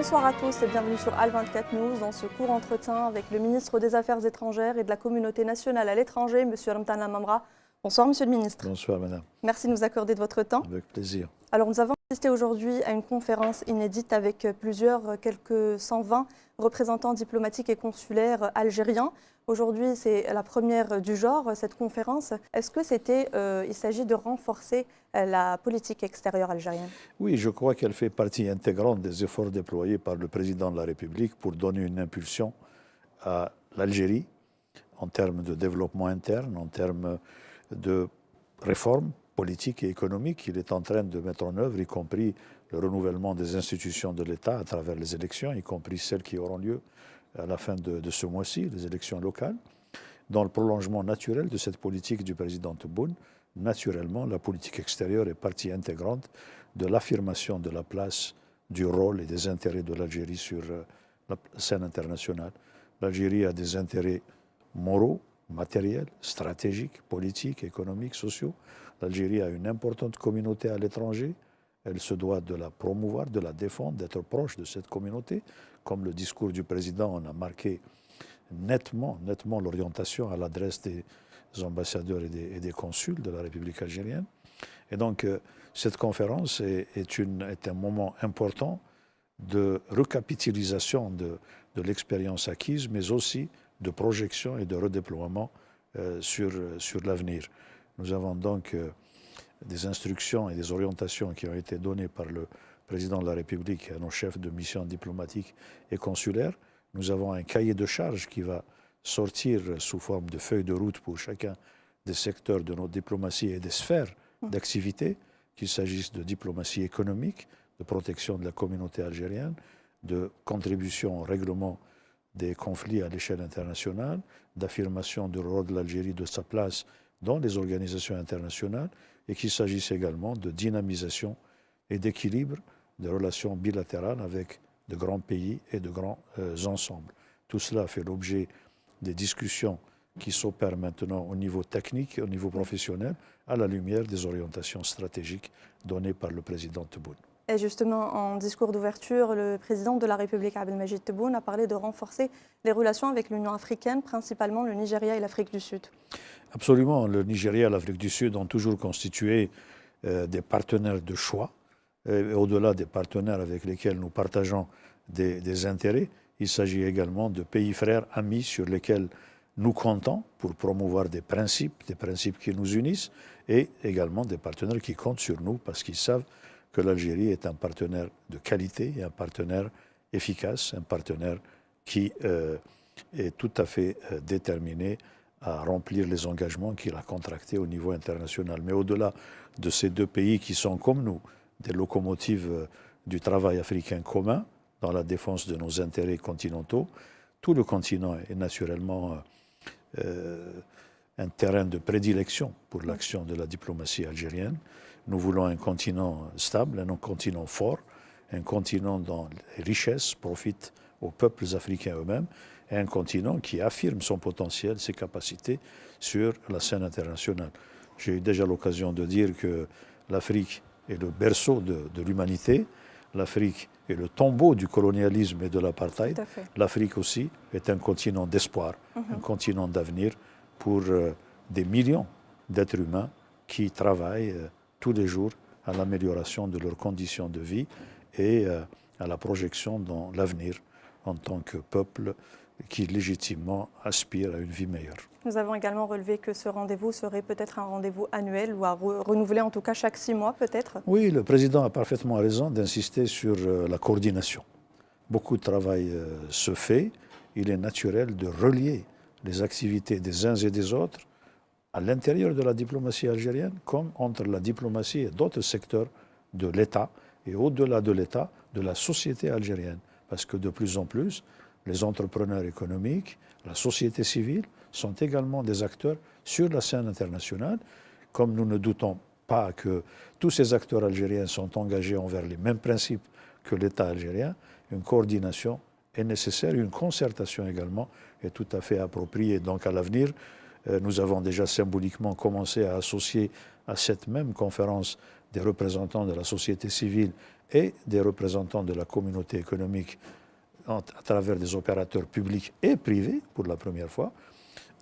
Bonsoir à tous et bienvenue sur Al24 News dans ce court entretien avec le ministre des Affaires étrangères et de la communauté nationale à l'étranger, M. Ramtana Mamra. Bonsoir Monsieur le ministre. Bonsoir Madame. Merci de nous accorder de votre temps. Avec plaisir. Alors nous avons assisté aujourd'hui à une conférence inédite avec quelques 120 représentants diplomatiques et consulaires algériens. Aujourd'hui, c'est la première du genre, cette conférence. Est-ce que il s'agit de renforcer la politique extérieure algérienne? Oui, je crois qu'elle fait partie intégrante des efforts déployés par le président de la République pour donner une impulsion à l'Algérie en termes de développement interne, en termes de réformes politiques et économiques qu'il est en train de mettre en œuvre, y compris le renouvellement des institutions de l'État à travers les élections, y compris celles qui auront lieu à la fin de ce mois-ci, les élections locales. Dans le prolongement naturel de cette politique du président Tebboune, naturellement, la politique extérieure est partie intégrante de l'affirmation de la place, du rôle et des intérêts de l'Algérie sur la scène internationale. L'Algérie a des intérêts moraux, matériels, stratégiques, politiques, économiques, sociaux. L'Algérie a une importante communauté à l'étranger. Elle se doit de la promouvoir, de la défendre, d'être proche de cette communauté. Comme le discours du président en a marqué nettement l'orientation à l'adresse des ambassadeurs et des consuls de la République algérienne. Et donc, cette conférence est un moment important de recapitalisation de l'expérience acquise, mais aussi de projection et de redéploiement sur l'avenir. Nous avons donc des instructions et des orientations qui ont été données par le président de la République à nos chefs de mission diplomatique et consulaire. Nous avons un cahier de charges qui va sortir sous forme de feuille de route pour chacun des secteurs de notre diplomatie et des sphères d'activité, qu'il s'agisse de diplomatie économique, de protection de la communauté algérienne, de contribution au règlement des conflits à l'échelle internationale, d'affirmation du rôle de l'Algérie, de sa place dans les organisations internationales, et qu'il s'agisse également de dynamisation et d'équilibre des relations bilatérales avec de grands pays et de grands ensembles. Tout cela fait l'objet des discussions qui s'opèrent maintenant au niveau technique et au niveau professionnel, à la lumière des orientations stratégiques données par le président Tebboune. Et justement, en discours d'ouverture, le président de la République, Abdelmajid Tebboune, a parlé de renforcer les relations avec l'Union africaine, principalement le Nigeria et l'Afrique du Sud. Absolument. Le Nigeria et l'Afrique du Sud ont toujours constitué des partenaires de choix. Et au-delà des partenaires avec lesquels nous partageons des intérêts, il s'agit également de pays frères, amis sur lesquels nous comptons pour promouvoir des principes qui nous unissent, et également des partenaires qui comptent sur nous parce qu'ils savent que l'Algérie est un partenaire de qualité et un partenaire efficace, un partenaire qui est tout à fait déterminé à remplir les engagements qu'il a contractés au niveau international. Mais au-delà de ces deux pays qui sont comme nous, des locomotives du travail africain commun dans la défense de nos intérêts continentaux, tout le continent est naturellement un terrain de prédilection pour l'action de la diplomatie algérienne. Nous voulons un continent stable, un continent fort, un continent dont les richesses profitent aux peuples africains eux-mêmes, et un continent qui affirme son potentiel, ses capacités sur la scène internationale. J'ai eu déjà l'occasion de dire que l'Afrique est le berceau de l'humanité, l'Afrique est le tombeau du colonialisme et de l'apartheid. L'Afrique aussi est un continent d'espoir, un continent d'avenir pour des millions d'êtres humains qui travaillent tous les jours à l'amélioration de leurs conditions de vie et à la projection dans l'avenir en tant que peuple qui légitimement aspire à une vie meilleure. Nous avons également relevé que ce rendez-vous serait peut-être un rendez-vous annuel ou à renouveler en tout cas chaque 6 mois peut-être. Oui, le président a parfaitement raison d'insister sur la coordination. Beaucoup de travail se fait. Il est naturel de relier les activités des uns et des autres à l'intérieur de la diplomatie algérienne comme entre la diplomatie et d'autres secteurs de l'État et au-delà de l'État, de la société algérienne. Parce que de plus en plus, les entrepreneurs économiques, la société civile sont également des acteurs sur la scène internationale. Comme nous ne doutons pas que tous ces acteurs algériens sont engagés envers les mêmes principes que l'État algérien, une coordination est nécessaire, une concertation également est tout à fait appropriée. Donc à l'avenir, nous avons déjà symboliquement commencé à associer à cette même conférence des représentants de la société civile et des représentants de la communauté économique à travers des opérateurs publics et privés, pour la première fois.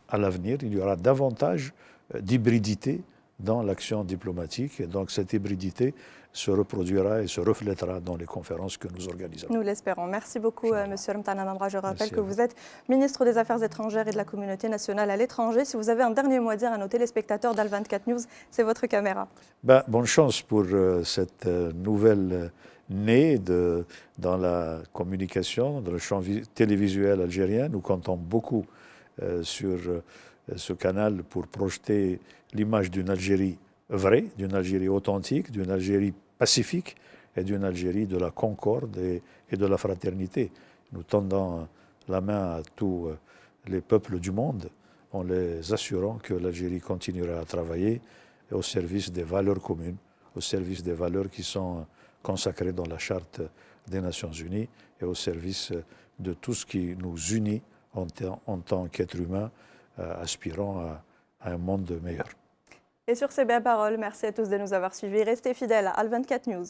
À l'avenir, il y aura davantage d'hybridité dans l'action diplomatique. Et donc cette hybridité se reproduira et se reflètera dans les conférences que nous organisons. Nous l'espérons. Merci beaucoup, M. Mtana Namra. Je rappelle que vous êtes ministre des Affaires étrangères et de la communauté nationale à l'étranger. Si vous avez un dernier mot à dire à nos téléspectateurs d'Al24 News, c'est votre caméra. Bonne chance pour cette nouvelle née dans la communication, dans le champ télévisuel algérien. Nous comptons beaucoup sur ce canal pour projeter l'image d'une Algérie vraie, d'une Algérie authentique, d'une Algérie pacifique et d'une Algérie de la concorde et de la fraternité. Nous tendons la main à tous les peuples du monde en les assurant que l'Algérie continuera à travailler au service des valeurs communes, au service des valeurs qui sont consacrées dans la Charte des Nations Unies et au service de tout ce qui nous unit en tant qu'êtres humains aspirant à un monde meilleur. Et sur ces belles paroles, merci à tous de nous avoir suivis. Restez fidèles à Al24 News.